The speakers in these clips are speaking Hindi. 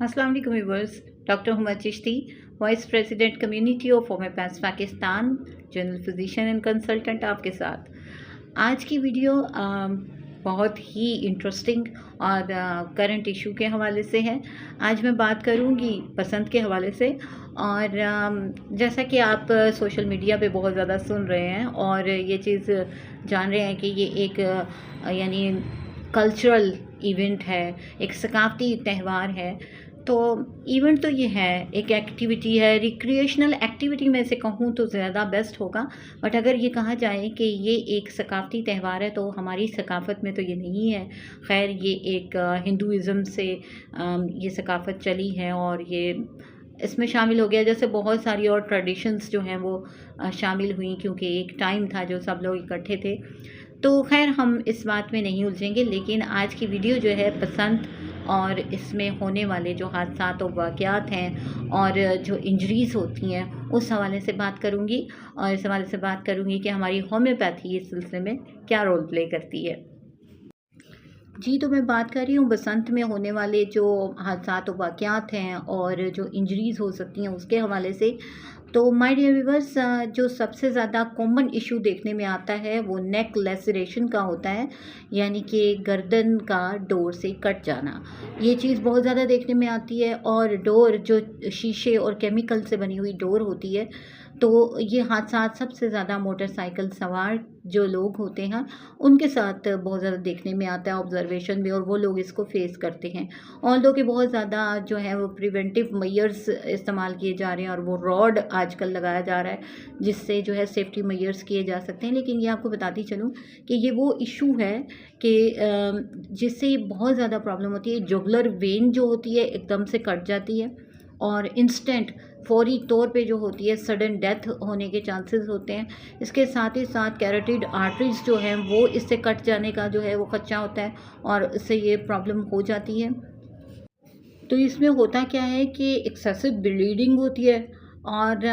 अस्सलाम वालेकुम viewers. Doctor Huma Chishti, vice president community of homeopaths Pakistan, general physician and consultant आपके साथ। आज की वीडियो बहुत ही इंटरेस्टिंग और करंट इशू के हवाले से है। आज मैं बात करूंगी पसंद के हवाले से। और जैसा कि आप सोशल मीडिया पे बहुत ज़्यादा सुन रहे हैं और ये चीज़ जान रहे हैं कि ये एक यानी कल्चरल इवेंट है, एक सकाफ़ती त्यौहार है। तो इवेंट तो ये है, एक एक्टिविटी है, रिक्रिएशनल एक्टिविटी में से कहूँ तो ज़्यादा बेस्ट होगा। बट अगर ये कहा जाए कि ये एक सकाफ़ती त्यौहार है तो हमारी सकाफ़त में तो ये नहीं है। खैर ये एक हिंदुइज़्म से ये सकाफ़त चली है और ये इसमें शामिल हो गया। जैसे बहुत सारी और ट्रेडिशंस जो हैं वो शामिल हुई, क्योंकि एक टाइम था जो सब लोग इकट्ठे थे। तो खैर हम इस बात में नहीं उलझेंगे, लेकिन आज की वीडियो जो है पसंद और इसमें होने वाले जो हादसात और वाक़यात हैं और जो इंजरीज़ होती हैं उस हवाले से बात करूँगी। और इस हवाले से बात करूँगी कि हमारी होम्योपैथी इस सिलसिले में क्या रोल प्ले करती है। जी, तो मैं बात कर रही हूँ बसंत में होने वाले जो हादसात और वाक़यात हैं और जो इंजरीज़ हो सकती हैं उसके हवाले से। तो माय डियर व्यूअर्स, जो सबसे ज़्यादा कॉमन इशू देखने में आता है वो नेक लेसरेशन का होता है, यानी कि गर्दन का डोर से कट जाना। ये चीज़ बहुत ज़्यादा देखने में आती है। और डोर जो शीशे और केमिकल से बनी हुई डोर होती है, तो ये हादसा सबसे ज़्यादा मोटरसाइकिल सवार जो लोग होते हैं उनके साथ बहुत ज़्यादा देखने में आता है ऑब्जर्वेशन में, और वो लोग इसको फेस करते हैं। ऑल्दो कि बहुत ज़्यादा जो है वो प्रिवेंटिव मेजर्स इस्तेमाल किए जा रहे हैं और वो रॉड आजकल लगाया जा रहा है जिससे जो है सेफ्टी मेजर्स किए जा सकते हैं। लेकिन ये आपको बताती चलूँ कि ये वो इशू है कि जिससे बहुत ज़्यादा प्रॉब्लम होती है। जुगुलर वेन जो होती है एकदम से कट जाती है और इंस्टेंट फौरी तौर पे जो होती है सडन डेथ होने के चांसेस होते हैं। इसके साथ ही साथ कैरोटिड आर्टरीज जो हैं वो इससे कट जाने का जो है वो खदशा होता है और इससे ये प्रॉब्लम हो जाती है। तो इसमें होता क्या है कि एक्सेसिव ब्लीडिंग होती है और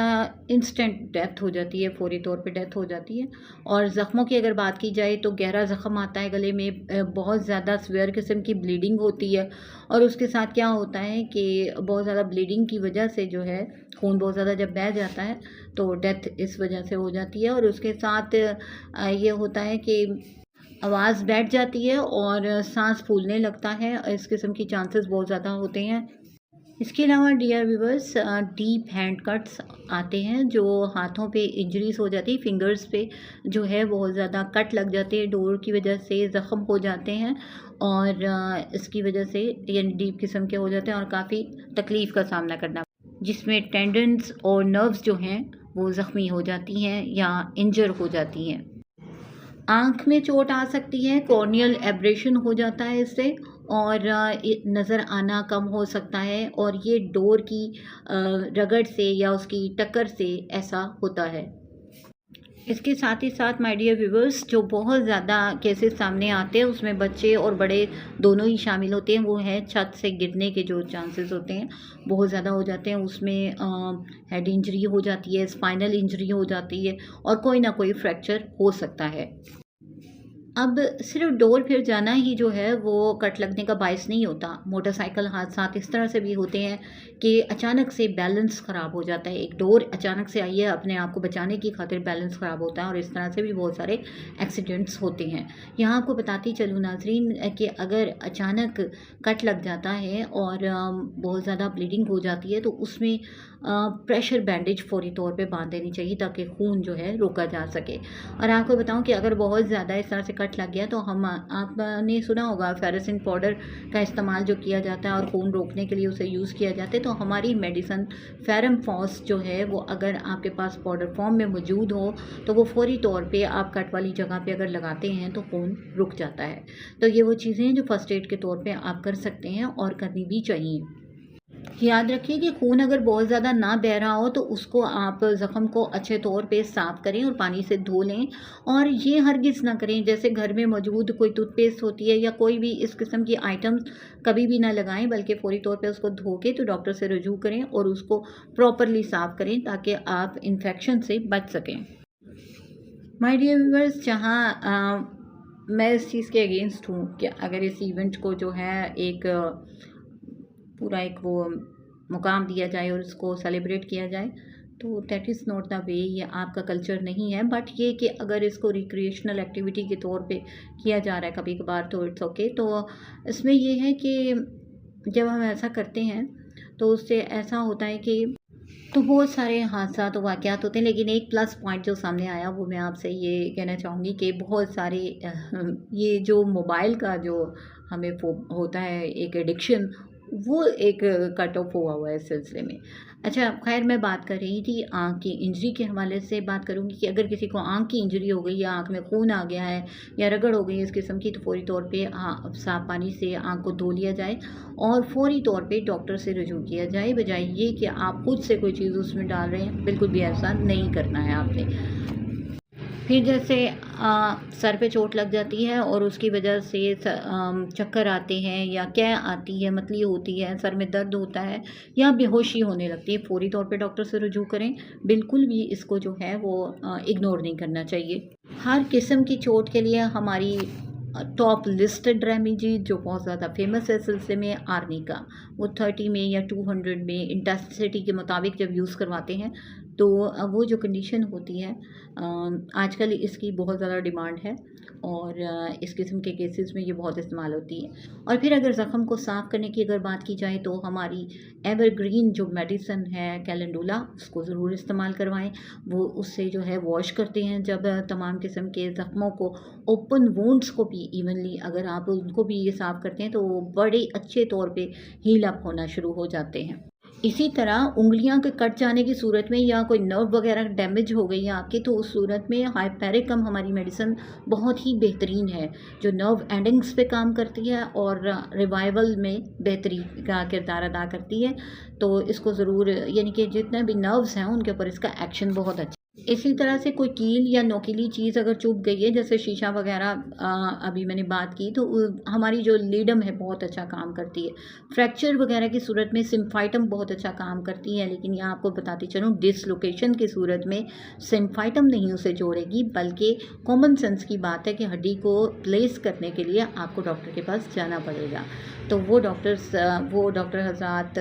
इंस्टेंट डेथ हो जाती है, फौरी तौर पे डेथ हो जाती है। और ज़ख्मों की अगर बात की जाए तो गहरा ज़ख्म आता है गले में, बहुत ज़्यादा सीवियर किस्म की ब्लीडिंग होती है। और उसके साथ क्या होता है कि बहुत ज़्यादा ब्लीडिंग की वजह से जो है खून बहुत ज़्यादा जब बह जाता है तो डेथ इस वजह से हो जाती है। और उसके साथ ये होता है कि आवाज़ बैठ जाती है और सांस फूलने लगता है। इस किस्म की चांसेस बहुत ज़्यादा होते हैं। इसके अलावा dear viewers, deep hand cuts आते हैं जो हाथों पे इंजरीज हो जाती है, फिंगर्स पे जो है बहुत ज़्यादा कट लग जाते हैं, डोर की वजह से ज़ख़म हो जाते हैं और इसकी वजह से यानी डीप किस्म के हो जाते हैं और काफ़ी तकलीफ़ का सामना करना, जिसमें टेंडन्स और नर्व्स जो हैं वो ज़ख्मी हो जाती हैं या इंजर हो जाती हैं। आँख में चोट आ सकती है, कॉर्नियल एब्रेशन हो जाता है इससे, और नज़र आना कम हो सकता है। और ये डोर की रगड़ से या उसकी टक्कर से ऐसा होता है। इसके साथ ही साथ माय डियर व्यूवर्स, जो बहुत ज़्यादा केसेस सामने आते हैं उसमें बच्चे और बड़े दोनों ही शामिल होते हैं। वो है छत से गिरने के जो चांसेस होते हैं बहुत ज़्यादा हो जाते हैं। उसमें हेड इंजरी हो जाती है, स्पाइनल इंजरी हो जाती है और कोई ना कोई फ्रैक्चर हो सकता है। अब सिर्फ डोर फिर जाना ही जो है वो कट लगने का बायस नहीं होता। मोटरसाइकिल हादसात इस तरह से भी होते हैं कि अचानक से बैलेंस ख़राब हो जाता है। एक डोर अचानक से आई है, अपने आप को बचाने की खातिर बैलेंस ख़राब होता है और इस तरह से भी बहुत सारे एक्सीडेंट्स होते हैं। यहाँ आपको बताती चलूँ नाजरीन कि अगर अचानक कट लग जाता है और बहुत ज़्यादा ब्लीडिंग हो जाती है तो उसमें प्रेशर बैंडेज फौरी तौर पे बांध देनी चाहिए ताकि खून जो है रोका जा सके। और आपको बताऊं कि अगर बहुत ज़्यादा इस तरह से कट लग गया तो हम आपने सुना होगा फेरेसिन पाउडर का इस्तेमाल जो किया जाता है और खून रोकने के लिए उसे यूज़ किया जाता है। तो हमारी मेडिसन फेरम फॉस जो है वो अगर आपके पास पाउडर फॉर्म में मौजूद हो तो वो फौरी तौर पे आप कट वाली जगह पे अगर लगाते हैं तो खून रुक जाता है। तो ये वो चीज़ें हैं जो फ़र्स्ट एड के तौर पे आप कर सकते हैं और करनी भी चाहिए। याद रखिए कि खून अगर बहुत ज़्यादा ना बह रहा हो तो उसको आप ज़ख़म को अच्छे तौर पे साफ़ करें और पानी से धो लें। और ये हरगिज़ ना करें जैसे घर में मौजूद कोई टूथपेस्ट होती है या कोई भी इस किस्म की आइटम्स कभी भी ना लगाएं, बल्कि फ़ौरी तौर पे उसको धो के तो डॉक्टर से रजू करें और उसको प्रॉपरली साफ़ करें ताकि आप इन्फेक्शन से बच सकें। माय डियर व्यूअर्स, जहाँ मैं इस चीज़ के अगेंस्ट हूँ कि अगर इस इवेंट को जो है एक पूरा एक वो मुकाम दिया जाए और उसको सेलिब्रेट किया जाए, तो that is not the way, ये आपका कल्चर नहीं है। बट ये कि अगर इसको रिक्रिएशनल एक्टिविटी के तौर पे किया जा रहा है कभी कभार तो इट्स ओके। तो इसमें ये है कि जब हम ऐसा करते हैं तो उससे ऐसा होता है कि तो बहुत सारे हादसा तो वाक़यात होते हैं, लेकिन एक प्लस पॉइंट जो सामने आया वो मैं आपसे ये कहना चाहूँगी कि बहुत सारे ये जो मोबाइल का जो हमें होता है एक एडिक्शन, वो एक कट ऑफ हुआ है इस सिलसिले में। अच्छा, खैर मैं बात कर रही थी आँख की इंजरी के हवाले से बात करूँगी कि अगर किसी को आँख की इंजरी हो गई या आँख में खून आ गया है या रगड़ हो गई है इस किस्म की, तो फ़ौरी तौर पे साफ़ पानी से आँख को धो लिया जाए और फ़ौरी तौर पे डॉक्टर से रुजू किया जाए, बजाय ये कि आप खुद से कोई चीज़ उसमें डाल रहे हैं। बिल्कुल भी ऐसा नहीं करना है आपने। फिर जैसे सर पे चोट लग जाती है और उसकी वजह से चक्कर आते हैं या क्या आती है, मतली होती है, सर में दर्द होता है या बेहोशी होने लगती है, फ़ौरी तौर पे डॉक्टर से रुजू करें। बिल्कुल भी इसको जो है वो इग्नोर नहीं करना चाहिए। हर किस्म की चोट के लिए हमारी टॉप लिस्टेड रेमेडी जो बहुत ज़्यादा फेमस है इस सिलसिले में, आर्निका, वो 30 में या 200 में इंटेंसिटी के मुताबिक जब यूज़ करवाते हैं तो वो जो कंडीशन होती है, आजकल इसकी बहुत ज़्यादा डिमांड है और इस किस्म के केसेस में ये बहुत इस्तेमाल होती है। और फिर अगर ज़ख़म को साफ़ करने की अगर बात की जाए तो हमारी एवरग्रीन जो मेडिसिन है कैलेंडुला, उसको ज़रूर इस्तेमाल करवाएं। वो उससे जो है वॉश करते हैं जब तमाम किस्म के ज़ख्मों को, ओपन वुंड्स को भी इवनली अगर आप उनको भी ये साफ़ करते हैं तो वो बड़े अच्छे तौर पे हील अप होना शुरू हो जाते हैं। इसी तरह उंगलियां के कट जाने की सूरत में या कोई नर्व वगैरह डैमेज हो गई है आपकी, तो उस सूरत में हाइपेरिकम हमारी मेडिसिन बहुत ही बेहतरीन है, जो नर्व एंडिंग्स पे काम करती है और रिवाइवल में बेहतरी का किरदार अदा करती है। तो इसको ज़रूर, यानी कि जितने भी नर्व्स हैं उनके ऊपर इसका एक्शन बहुत अच्छा। इसी तरह से कोई कील या नोकीली चीज़ अगर चुभ गई है, जैसे शीशा वगैरह अभी मैंने बात की, तो हमारी जो लीडम है बहुत अच्छा काम करती है। फ्रैक्चर वगैरह की सूरत में सिम्फाइटम बहुत अच्छा काम करती है, लेकिन यहाँ आपको बताती चलूँ डिसलोकेशन की सूरत में सिम्फाइटम नहीं उसे जोड़ेगी, बल्कि कॉमन सेंस की बात है कि हड्डी को प्लेस करने के लिए आपको डॉक्टर के पास जाना पड़ेगा। तो वो डॉक्टर हज़रात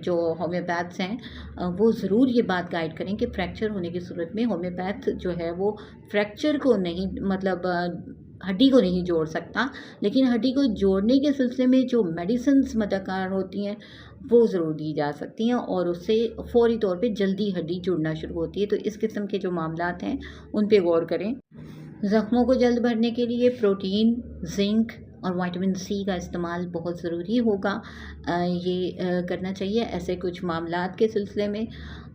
जो होम्योपैथ्स हैं वो ज़रूर ये बात गाइड करें कि फ्रैक्चर होने की सूरत में होम्योपैथ जो है वो फ्रैक्चर को नहीं, मतलब हड्डी को नहीं जोड़ सकता, लेकिन हड्डी को जोड़ने के सिलसिले में जो मेडिसिन्स मददगार होती हैं वो ज़रूर दी जा सकती हैं और उससे फ़ौरी तौर पे जल्दी हड्डी जुड़ना शुरू होती है। तो इस किस्म के जो मामलात हैं उन पे गौर करें। ज़ख्मों को जल्द भरने के लिए प्रोटीन, जिंक और विटामिन सी का इस्तेमाल बहुत ज़रूरी होगा। ये करना चाहिए ऐसे कुछ मामलात के सिलसिले में।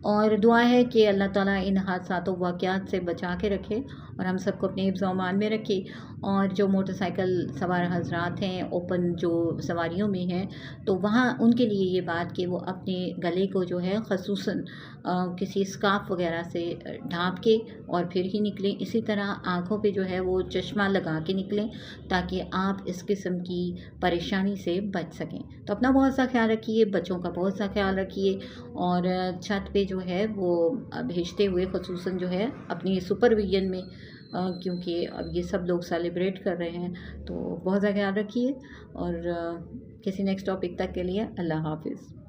और दुआ है कि अल्लाह ताला इन हादसातों वाक़यात से बचा के रखे और हम सबको अपने हिफ्ज़ और अमान में रखे। और जो मोटरसाइकिल सवार हज़रात हैं, ओपन जो सवारियों में हैं, तो वहाँ उनके लिए ये बात कि वो अपने गले को जो है ख़ुसूसन किसी स्कार्फ़ वगैरह से ढाँप के और फिर ही निकलें। इसी तरह आँखों पे जो है वो चश्मा लगा के निकलें ताकि आप इस किस्म की परेशानी से बच सकें। तो अपना बहुत सा ख्याल रखिए, बच्चों का बहुत सा ख्याल रखिए और छत पे जो है वो भेजते हुए ख़ुसूसन जो है अपनी सुपरविजन में, क्योंकि अब ये सब लोग सेलिब्रेट कर रहे हैं, तो बहुत ज़्यादा ख्याल रखिए। और किसी नेक्स्ट टॉपिक तक के लिए अल्लाह हाफ़िज़।